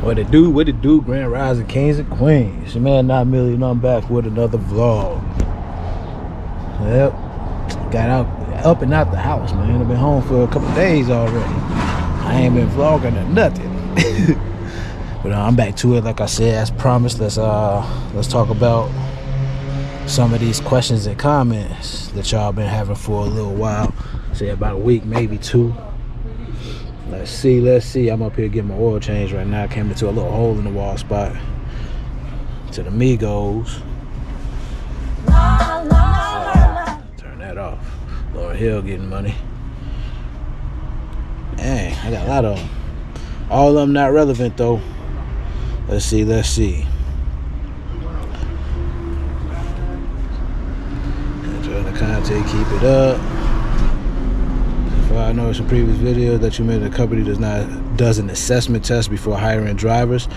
What it do, Grand Rising Kings and Queens. Your man Not Million, I'm back with another vlog. Yep, got up and out the house, man. I've been home for a couple days already. I ain't been vlogging or nothing. But I'm back to it, like I said, as promised. Let's talk about some of these questions and comments that y'all been having for a little while. Say about a week, maybe two. Let's see. I'm up here getting my oil change right now. I came into a little hole in the wall spot to the Migos. Turn that off. Lauryn Hill getting money. Dang, I got a lot of them. All of them not relevant though. Let's see. Enjoy the content, keep it up. I know in some previous videos that you made, the company does an assessment test before hiring drivers.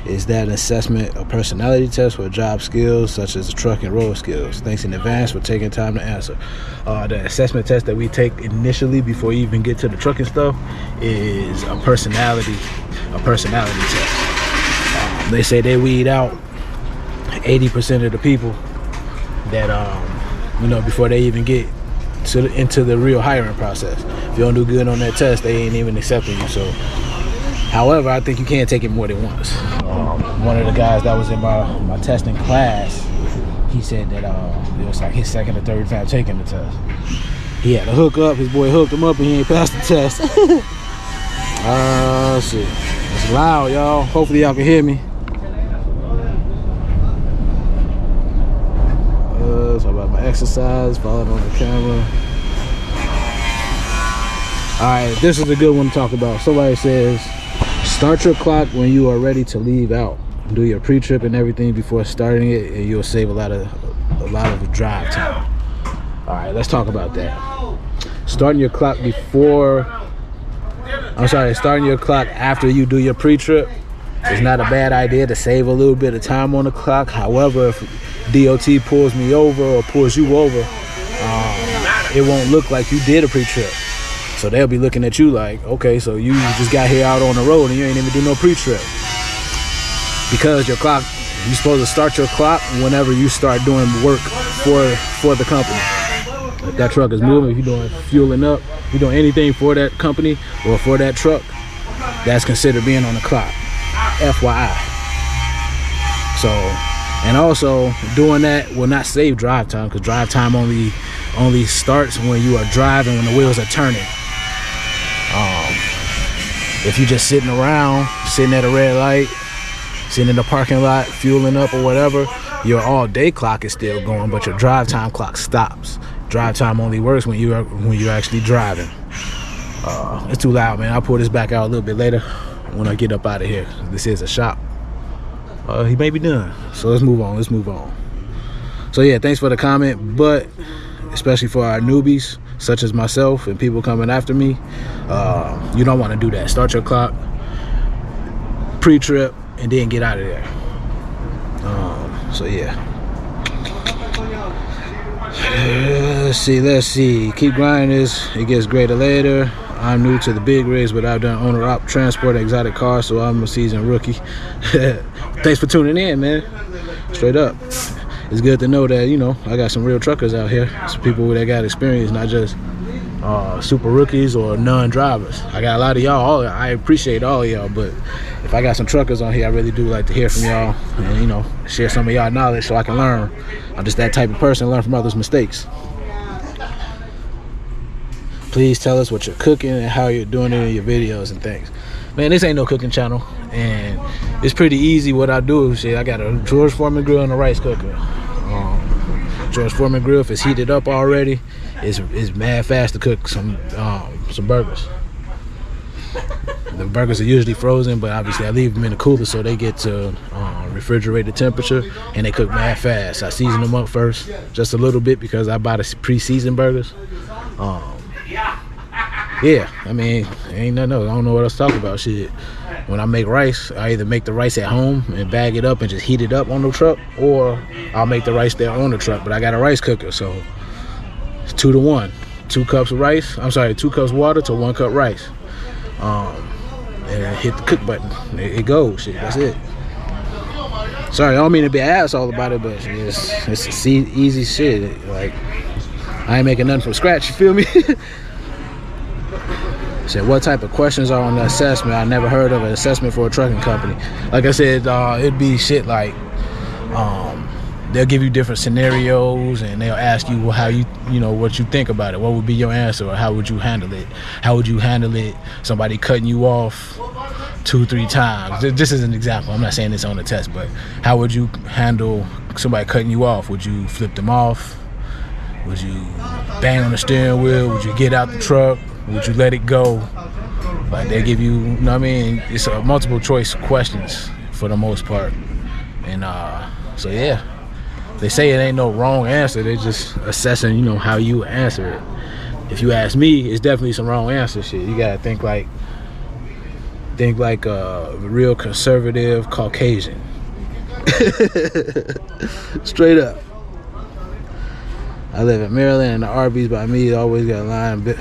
Is that an assessment a personality test for job skills such as truck and road skills? Thanks in advance for taking time to answer. The assessment test that we take initially before we even get to the trucking stuff is a personality test. They say they weed out 80% of the people that before they even get into the real hiring process. If you don't do good on that test, they ain't even accepting you. So, however, I think you can't take it more than once. One of the guys that was in my testing class, he said that it was like his second or third time taking the test. He had to hook up. His boy hooked him up, and he ain't passed the test. Let's see. It's loud, y'all. Hopefully, y'all can hear me. Talk about my exercise, following on the camera. Alright, this is a good one to talk about. Somebody says, start your clock when you are ready to leave out. Do your pre-trip and everything before starting it, and you'll save a lot of drive time. Alright, let's talk about that. Starting your clock after you do your pre-trip is not a bad idea to save a little bit of time on the clock. However, if DOT pulls me over or pulls you over, it won't look like you did a pre-trip. So they'll be looking at you like, okay, so you just got here out on the road and you ain't even do no pre-trip. Because your clock, you're supposed to start your clock whenever you start doing work for the company. If that truck is moving, if you're doing fueling up, if you're doing anything for that company or for that truck, that's considered being on the clock. FYI. So, and also doing that will not save drive time, because drive time only starts when you are driving, when the wheels are turning. If you're just sitting around, sitting at a red light, sitting in the parking lot, fueling up or whatever, your all-day clock is still going, but your drive time clock stops. Drive time only works when you're actually driving. It's too loud, man. I'll pull this back out a little bit later when I get up out of here. This is a shop. He may be done. So let's move on. So yeah, thanks for the comment, but especially for our newbies such as myself and people coming after me, you don't want to do that. Start your clock, pre-trip, and then get out of there. So yeah. Let's see. Keep grinding this. It gets greater later. I'm new to the big rigs, but I've done owner-op transport and exotic cars, so I'm a seasoned rookie. Thanks for tuning in, man. Straight up. It's good to know that, I got some real truckers out here. Some people that got experience, not just super rookies or non-drivers. I got a lot of y'all. I appreciate all of y'all, but if I got some truckers on here, I really do like to hear from y'all and, share some of y'all knowledge so I can learn. I'm just that type of person, learn from others' mistakes. Please tell us what you're cooking and how you're doing it in your videos and things. Man, this ain't no cooking channel, and it's pretty easy what I do. See, I got a George Foreman grill and a rice cooker. George Foreman grill, if it's heated up already, it's mad fast to cook some burgers. The burgers are usually frozen, but obviously I leave them in the cooler so they get to refrigerated temperature, and they cook mad fast. I season them up first, just a little bit, because I buy the pre-seasoned burgers. Yeah, I mean, ain't nothing else. I don't know what else to talk about. Shit, when I make rice, I either make the rice at home and bag it up and just heat it up on the truck, or I'll make the rice there on the truck. But I got a rice cooker, so it's 2 to 1. 2 cups of rice. I'm sorry, 2 cups water to 1 cup rice. and hit the cook button. It goes. Shit, that's it. Sorry, I don't mean to be an asshole about it, but it's easy shit. Like, I ain't making nothing from scratch, you feel me? Said, what type of questions are on the assessment? I never heard of an assessment for a trucking company. Like I said, it'd be shit like, they'll give you different scenarios and they'll ask you how you know, what you think about it. What would be your answer, or how would you handle it? How would you handle it? Somebody cutting you off 2-3 times. Just as an example, I'm not saying this on the test, but how would you handle somebody cutting you off? Would you flip them off? Would you bang on the steering wheel? Would you get out the truck? Would you let it go? Like, they give you, you know what I mean? It's a multiple choice questions for the most part. And so yeah, they say it ain't no wrong answer. They're just assessing, you know, how you answer it. If you ask me, it's definitely some wrong answer shit. You gotta think like a real conservative Caucasian. Straight up. I live in Maryland, and the Arby's by me always got a line.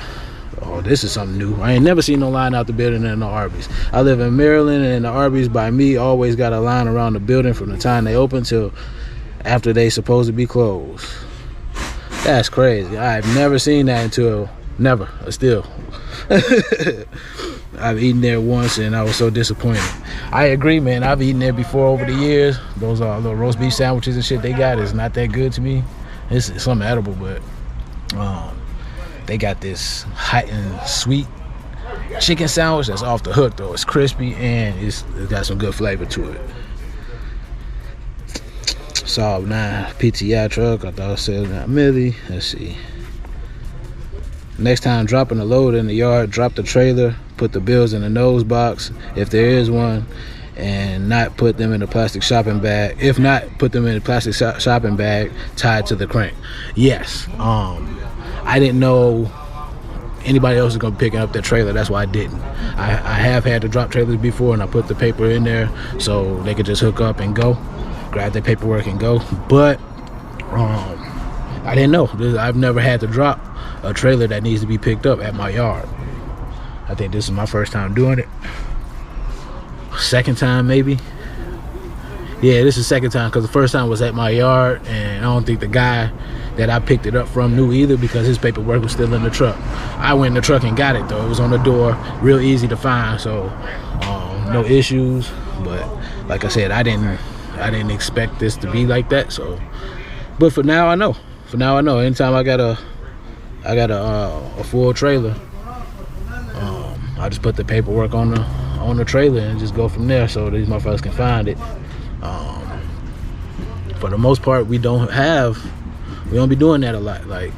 Oh, this is something new. I ain't never seen no line out the building in the Arby's. I live in Maryland, and the Arby's by me always got a line around the building from the time they open till after they supposed to be closed. That's crazy. I've never seen that until still. I've eaten there once and I was so disappointed. I agree, man. I've eaten there before over the years. Those little roast beef sandwiches and shit they got is not that good to me. It's something edible, but they got this hot and sweet chicken sandwich that's off the hook though. It's crispy and it's got some good flavor to it. Saw 9 PTI truck. I thought it said 9 milli. Let's see. Next time dropping a load in the yard, drop the trailer, put the bills in the nose box if there is one, and not put them in a plastic shopping bag. If not, put them in a plastic shopping bag tied to the crank. Yes. I didn't know anybody else was gonna be picking up that trailer. That's why I didn't. I have had to drop trailers before, and I put the paper in there so they could just hook up and go, grab their paperwork and go. But I didn't know. I've never had to drop a trailer that needs to be picked up at my yard. I think this is my first time doing it. Second time maybe. Yeah, this is the second time, because the first time was at my yard, and I don't think the guy that I picked it up from knew either, because his paperwork was still in the truck. I went in the truck and got it though. It was on the door, real easy to find, so no issues. But like I said, I didn't expect this to be like that. So, but for now I know. Anytime I got a full trailer, I just put the paperwork on the trailer and just go from there, so these motherfuckers can find it. For the most part, we don't be doing that a lot. Like,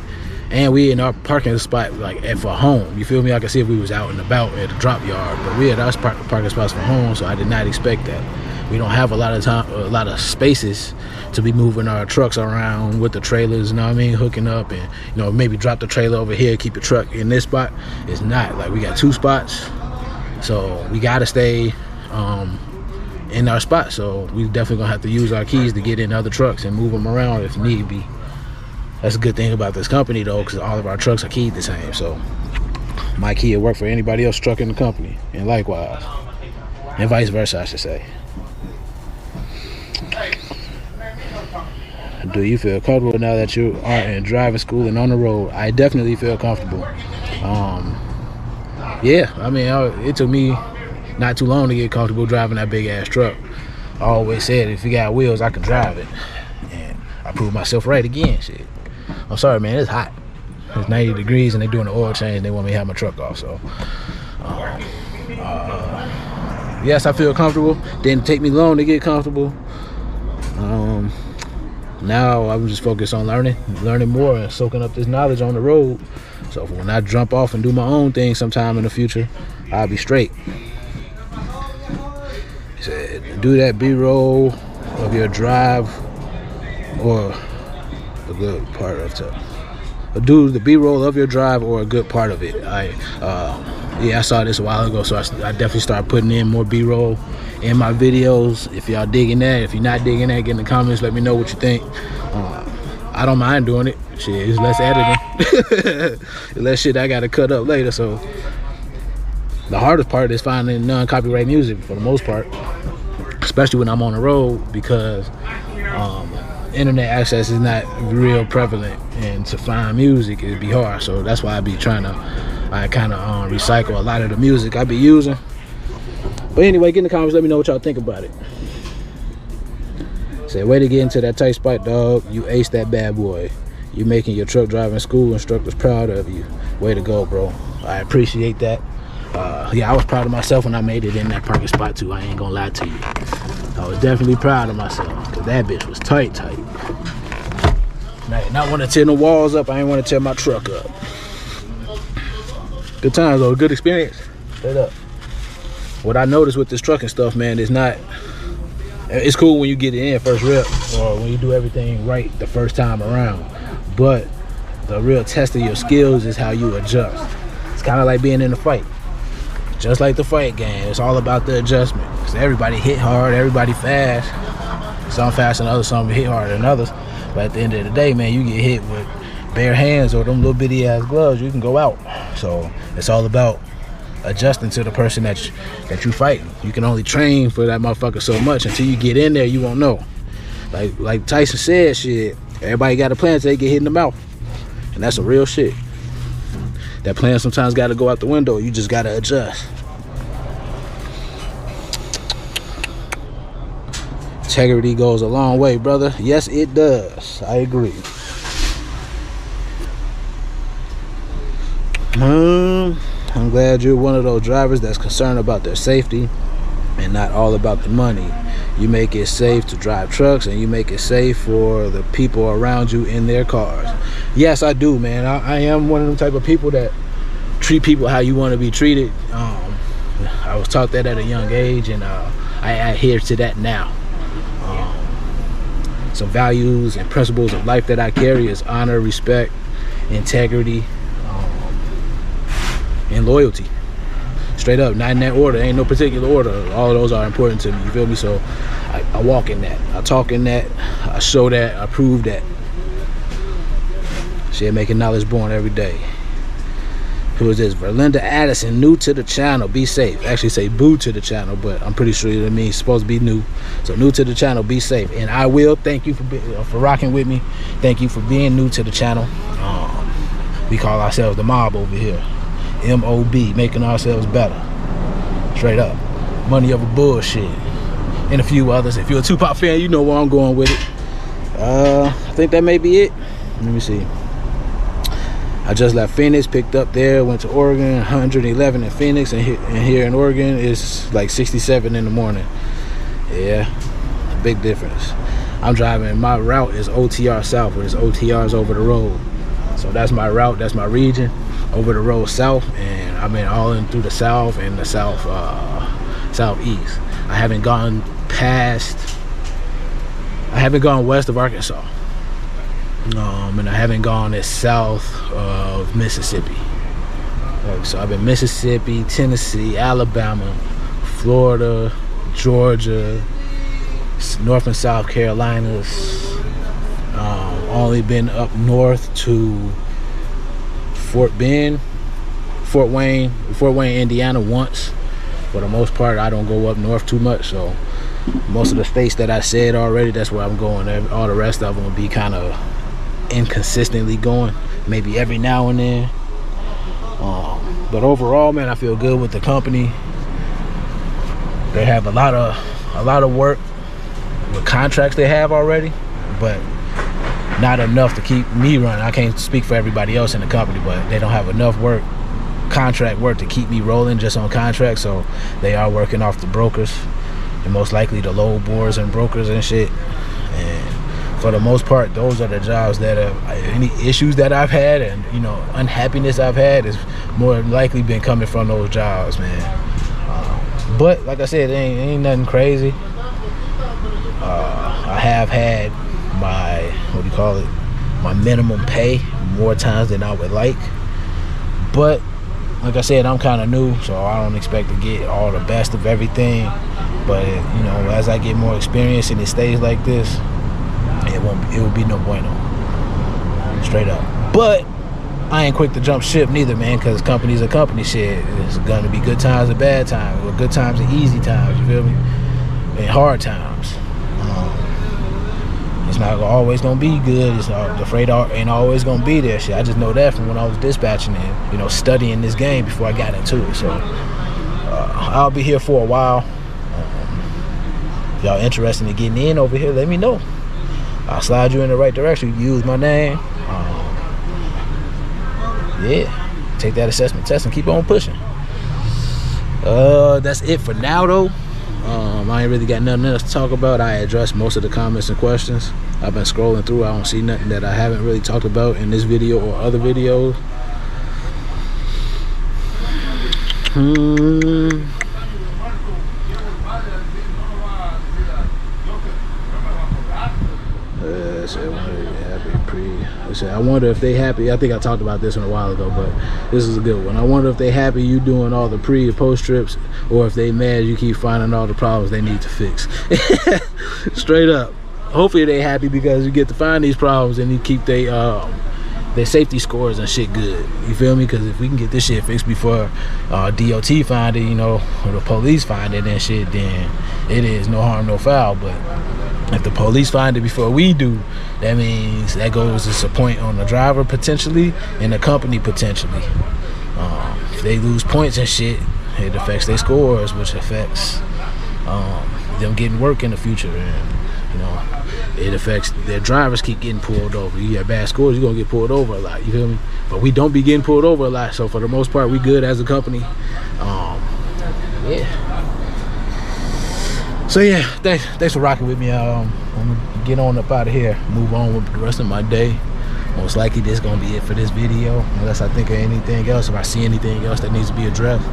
and we in our parking spot like for home. You feel me? I can see if we was out and about at the drop yard, but we had our parking spots for home, so I did not expect that. We don't have a lot of spaces to be moving our trucks around with the trailers, you know what I mean, hooking up, and you know, maybe drop the trailer over here, keep the truck in this spot. It's not like we got 2 spots, so we gotta stay in our spot. So we definitely gonna have to use our keys to get in other trucks and move them around if need be. That's a good thing about this company though, because all of our trucks are keyed the same. So my key will work for anybody else truck in the company, and likewise, and vice versa, I should say. Do you feel comfortable now that you are in driving school and on the road? I definitely feel comfortable. Yeah, I mean, it took me not too long to get comfortable driving that big ass truck. I always said if you got wheels, I can drive it, and I proved myself right again. Shit, I'm sorry, man, it's hot. It's 90 degrees and they're doing the oil change. They want me to have my truck off. So yes, I feel comfortable. Didn't take me long to get comfortable. Now I'm just focused on learning more and soaking up this knowledge on the road. So when I jump off and do my own thing sometime in the future, I'll be straight. He said, do that B-roll of your drive or a good part of it. Do the B-roll of your drive or a good part of it. I saw this a while ago, so I definitely started putting in more B-roll in my videos. If y'all digging that, if you're not digging that, get in the comments, let me know what you think. I don't mind doing it. Shit, it's less editing. Less shit I gotta cut up later. So The hardest part is finding non-copyright music for the most part, especially when I'm on the road, because internet access is not real prevalent, and to find music it'd be hard. So that's why I be trying to recycle a lot of the music I be using. But anyway, get in the comments, let me know what y'all think about it. Say, way to get into that tight spot, dog. You aced that bad boy. You making your truck driving school instructors proud of you. Way to go, bro. I appreciate that. Yeah, I was proud of myself when I made it in that parking spot too. I ain't gonna lie to you. I was definitely proud of myself, because that bitch was tight. Not want to tear the walls up. I ain't want to tear my truck up. Good times though, good experience. Straight up. What I noticed with this trucking stuff, man, is not. It's cool when you get it in first rep, or when you do everything right the first time around. But the real test of your skills is how you adjust. It's kind of like being in a fight. Just like the fight game, it's all about the adjustment. Because everybody hit hard, everybody fast. Some faster than others, some hit harder than others. But at the end of the day, man, you get hit with bare hands or them little bitty ass gloves, you can go out. So it's all about adjusting to the person that you fighting. You can only train for that motherfucker so much. Until you get in there, you won't know. Like Tyson said, shit, everybody got a plan until they get hit in the mouth. And that's a real shit. That plan sometimes got to go out the window. You just got to adjust. Integrity goes a long way, brother. Yes, it does. I agree. I'm glad you're one of those drivers that's concerned about their safety and not all about the money. You make it safe to drive trucks, and you make it safe for the people around you in their cars. Yes, I do, man. I am one of them type of people that treat people how you want to be treated. I was taught that at a young age, and I adhere to that now. Some values and principles of life that I carry is honor, respect, integrity, and loyalty. Straight up, not in that order. Ain't no particular order. All of those are important to me, you feel me? So I walk in that, I talk in that, I show that, I prove that. Shit, making knowledge born every day. Who is this? Verlinda Addison, new to the channel, be safe. Actually say boo to the channel, but I'm pretty sure that means supposed to be new. So new to the channel, be safe. And I will thank you for rocking with me. Thank you for being new to the channel. We call ourselves the mob over here. M-O-B, making ourselves better. Straight up. Money over bullshit. And a few others. If you're a Tupac fan, you know where I'm going with it. I think that may be it. Let me see. I just left Phoenix, picked up there, went to Oregon, 111 in Phoenix, and here in Oregon it's like 67 in the morning. Yeah, a big difference. I'm driving, my route is OTR South, where there's OTRs over the road. So that's my route, that's my region, over the road south, and I've been all in through the south and the southeast. I haven't gone west of Arkansas. And I haven't gone as south of Mississippi. So I've been Mississippi, Tennessee, Alabama, Florida, Georgia, North and South Carolinas. Only been up north to Fort Wayne, Indiana once. For the most part, I don't go up north too much. So most of the states that I said already, that's where I'm going. All the rest of them will be kind of inconsistently going, maybe every now and then. But overall, man, I feel good with the company. They have a lot of work with contracts they have already, but not enough to keep me running. I can't speak for everybody else in the company, but they don't have enough contract work to keep me rolling just on contract. So they are working off the brokers, and most likely the load boards and brokers and shit. And for the most part, those are the jobs that any issues that I've had and unhappiness I've had is more likely been coming from those jobs, man. But like I said, it ain't nothing crazy. I have had my minimum pay more times than I would like. But like I said, I'm kind of new, so I don't expect to get all the best of everything. But as I get more experience and it stays like this, it will be no bueno, straight up. But I ain't quick to jump ship neither, man, because company's a company. Shit, it's gonna be good times and bad times, or good times and easy times, you feel me, and hard times. It's not always gonna be good. The freight ain't always gonna be there. Shit, I just know that from when I was dispatching and, you know, studying this game before I got into it. So I'll be here for a while. If y'all interested in getting in over here, let me know. I'll slide you in the right direction. Use my name. Yeah, take that assessment test and keep on pushing. That's it for now, though. I ain't really got nothing else to talk about. I addressed most of the comments and questions. I've been scrolling through. I don't see nothing that I haven't really talked about in this video or other videos. I wonder if they happy. I think I talked about this one a while ago, but this is a good one. I wonder if they happy you doing all the pre and post trips, or if they mad you keep finding all the problems they need to fix. Straight up. Hopefully they happy because you get to find these problems and you keep their safety scores and shit good. You feel me? Because if we can get this shit fixed before DOT find it, you know, or the police find it and shit, then it is no harm, no foul. But if the police find it before we do, that means that goes as a point on the driver potentially and the company potentially. If they lose points and shit, it affects their scores, which affects them getting work in the future. And, you know, it affects their drivers keep getting pulled over. You have bad scores, you're gonna get pulled over a lot, you feel me? But we don't be getting pulled over a lot, so for the most part we good as a company. Yeah. So yeah, thanks for rocking with me. I'm gonna get on up out of here, move on with the rest of my day. Most likely this is gonna be it for this video, unless I think of anything else, if I see anything else that needs to be addressed.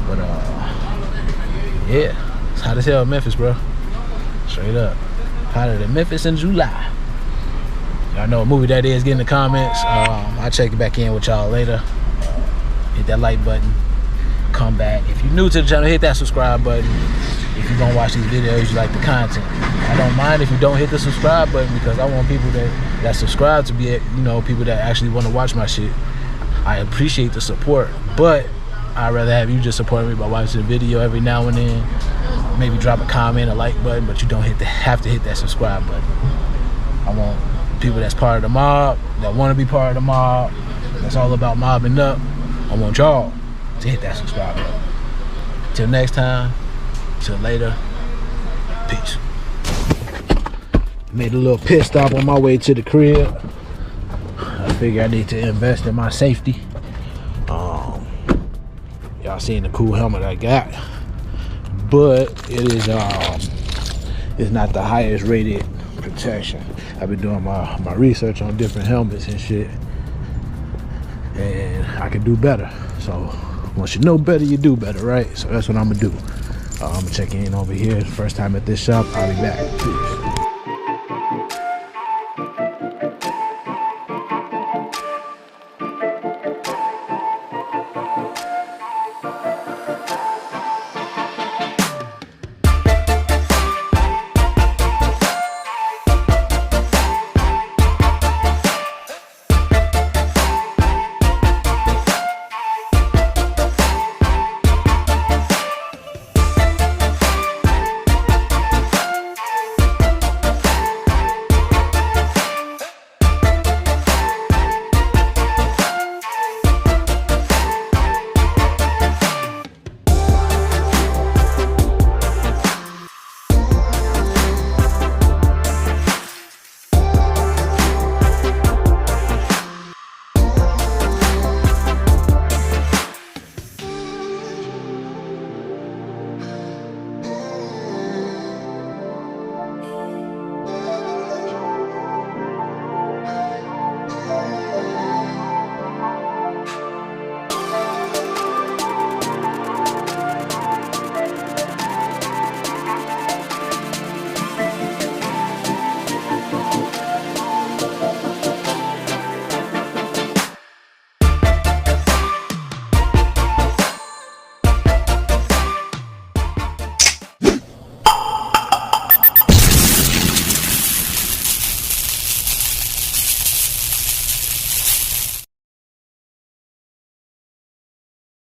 But yeah, it's hot as hell in Memphis, bro. Straight up. Hotter than Memphis in July. Y'all know what movie that is, get in the comments. I'll check back in with y'all later. Hit that like button, come back. If you're new to the channel, hit that subscribe button. If you're gonna watch these videos, you like the content. I don't mind if you don't hit the subscribe button, because I want people that subscribe to be, you know, people that actually want to watch my shit. I appreciate the support, but I'd rather have you just support me by watching the video every now and then. Maybe drop a comment, a like button, but you don't have to hit that subscribe button. I want people that's part of the mob, that want to be part of the mob, that's all about mobbing up. I want y'all to hit that subscribe button. Till next time, till later, peace. Made a little pit stop on my way to the crib. I figure I need to invest in my safety. Y'all seen the cool helmet I got, but it is it's not the highest rated protection. I've been doing my research on different helmets and shit, and I can do better. So once you know better, you do better, right? So that's what I'm gonna do. I'm gonna check in over here. First time at this shop. I'll be back. Peace.